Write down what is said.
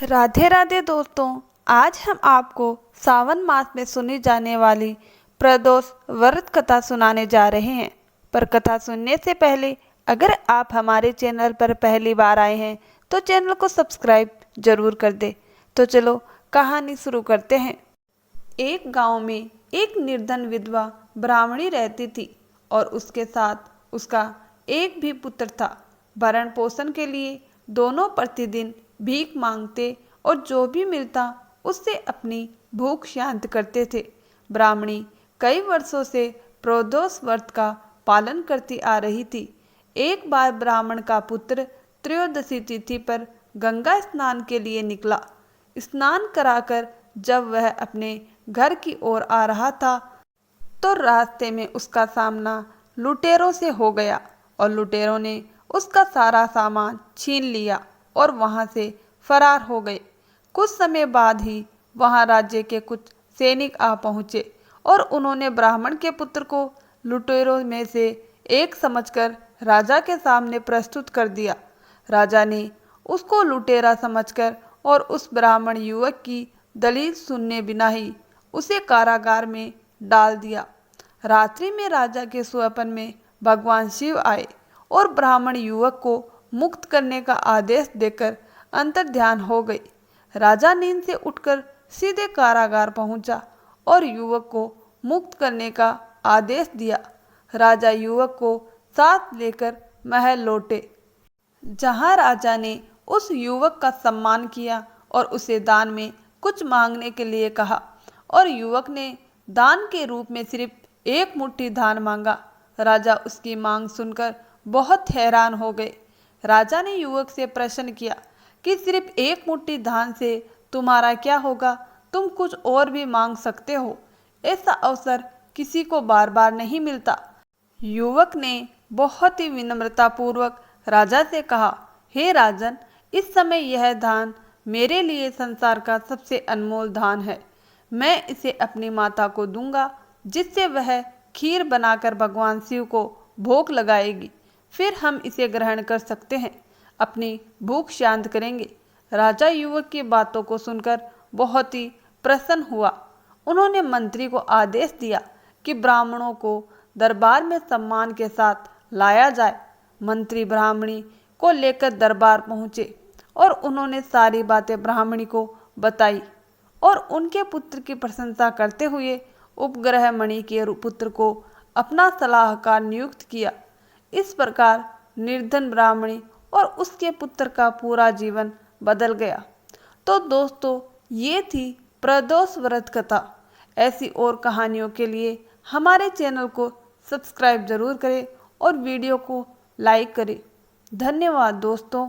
राधे राधे दोस्तों, आज हम आपको सावन मास में सुनी जाने वाली प्रदोष व्रत कथा सुनाने जा रहे हैं। पर कथा सुनने से पहले अगर आप हमारे चैनल पर पहली बार आए हैं तो चैनल को सब्सक्राइब जरूर कर दें। तो चलो कहानी शुरू करते हैं। एक गांव में एक निर्धन विधवा ब्राह्मणी रहती थी और उसके साथ उसका एक भी पुत्र था। भरण पोषण के लिए दोनों प्रतिदिन भीख मांगते और जो भी मिलता उससे अपनी भूख शांत करते थे। ब्राह्मणी कई वर्षों से प्रदोष व्रत का पालन करती आ रही थी। एक बार ब्राह्मण का पुत्र त्रयोदशी तिथि पर गंगा स्नान के लिए निकला। स्नान कराकर जब वह अपने घर की ओर आ रहा था तो रास्ते में उसका सामना लुटेरों से हो गया और लुटेरों ने उसका सारा सामान छीन लिया और वहां से फरार हो गए। कुछ समय बाद ही वहां राज्य के कुछ सैनिक आ पहुंचे और उन्होंने ब्राह्मण के पुत्र को लुटेरों में से एक समझकर राजा के सामने प्रस्तुत कर दिया। राजा ने उसको लुटेरा समझकर और उस ब्राह्मण युवक की दलील सुनने बिना ही उसे कारागार में डाल दिया। रात्रि में राजा के स्वप्न में भगवान शिव आए और ब्राह्मण युवक को मुक्त करने का आदेश देकर अंतर्ध्यान हो गई। राजा नींद से उठकर सीधे कारागार पहुंचा और युवक को मुक्त करने का आदेश दिया। राजा युवक को साथ लेकर महल लौटे, जहां राजा ने उस युवक का सम्मान किया और उसे दान में कुछ मांगने के लिए कहा और युवक ने दान के रूप में सिर्फ एक मुट्ठी धान मांगा। राजा उसकी मांग सुनकर बहुत हैरान हो गए। राजा ने युवक से प्रश्न किया कि सिर्फ एक मुट्ठी धान से तुम्हारा क्या होगा? तुम कुछ और भी मांग सकते हो। ऐसा अवसर किसी को बार बार नहीं मिलता। युवक ने बहुत ही विनम्रता पूर्वक राजा से कहा, हे राजन, इस समय यह धान मेरे लिए संसार का सबसे अनमोल धान है। मैं इसे अपनी माता को दूंगा, जिससे वह खीर बनाकर भगवान शिव को भोग लगाएगी। फिर हम इसे ग्रहण कर सकते हैं, अपनी भूख शांत करेंगे। राजा युवक की बातों को सुनकर बहुत ही प्रसन्न हुआ। उन्होंने मंत्री को आदेश दिया कि ब्राह्मणों को दरबार में सम्मान के साथ लाया जाए। मंत्री ब्राह्मणी को लेकर दरबार पहुंचे और उन्होंने सारी बातें ब्राह्मणी को बताई और उनके पुत्र की प्रशंसा करते हुए उपग्रह मणि के पुत्र को अपना सलाहकार नियुक्त किया। इस प्रकार निर्धन ब्राह्मणी और उसके पुत्र का पूरा जीवन बदल गया। तो दोस्तों, ये थी प्रदोष व्रत कथा। ऐसी और कहानियों के लिए हमारे चैनल को सब्सक्राइब जरूर करें और वीडियो को लाइक करें। धन्यवाद दोस्तों।